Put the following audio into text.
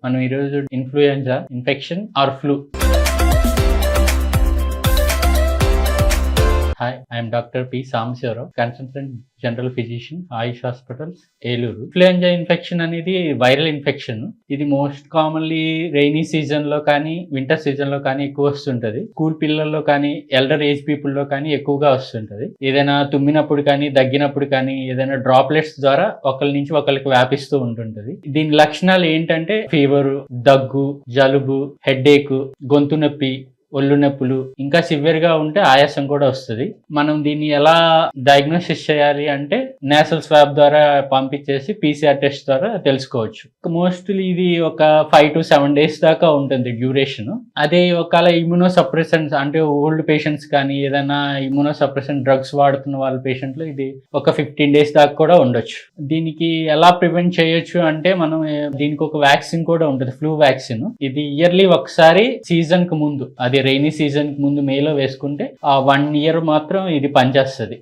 మనం ఈరోజు influenza infection or flu. Hi, I'm doctor P Sambasivarao, consultant general physician, Ayush hospitals, Eluru. Influenza infection అనేది viral infection. ఇది most commonly rainy season లో కానీ winter season లో కానీ ఎక్కువ వస్తుంటది. స్కూల్ పిల్లల్లో కానీ ఎల్డర్ ఏజ్ పీపుల్ లో కానీ ఎక్కువగా వస్తుంటది. ఏదైనా తుమ్మినప్పుడు కానీ దగ్గినప్పుడు కానీ ఏదైనా డ్రాప్లెట్స్ ద్వారా ఒకరి నుంచి ఒకరికి వ్యాపిస్తూ ఉంటుంటది. దీని లక్షణాలు ఏంటంటే ఫీవర్, దగ్గు, జలుబు, హెడ్ఏక్, గొంతు నొప్పి, ఒళ్ళు నొప్పులు, ఇంకా సివియర్ గా ఉంటే ఆయాసం కూడా వస్తుంది. మనం దీన్ని ఎలా డయాగ్నోసిస్ చేయాలి అంటే నేసల్ స్వాబ్ ద్వారా పంపించేసి పీసీఆర్ టెస్ట్ ద్వారా తెలుసుకోవచ్చు. మోస్ట్లీ ఇది ఒక 5 to 7 days దాకా ఉంటుంది డ్యూరేషన్. అదే ఒకవేళ ఇమ్యూనో సప్రెసెంట్స్ అంటే ఓల్డ్ పేషెంట్స్ కానీ ఏదైనా ఇమ్యూనో సప్రెసెంట్ డ్రగ్స్ వాడుతున్న వాళ్ళ పేషెంట్లు ఇది ఒక 15 days దాకా కూడా ఉండొచ్చు. దీనికి ఎలా ప్రివెంట్ చేయొచ్చు అంటే మనం దీనికి ఒక వ్యాక్సిన్ కూడా ఉంటుంది, ఫ్లూ వ్యాక్సిన్. ఇది ఇయర్లీ ఒకసారి సీజన్ కు ముందు, అది రైనీ సీజన్ కి ముందు మేలో వేసుకుంటే ఆ 1 year మాత్రం ఇది పనిచేస్తుంది.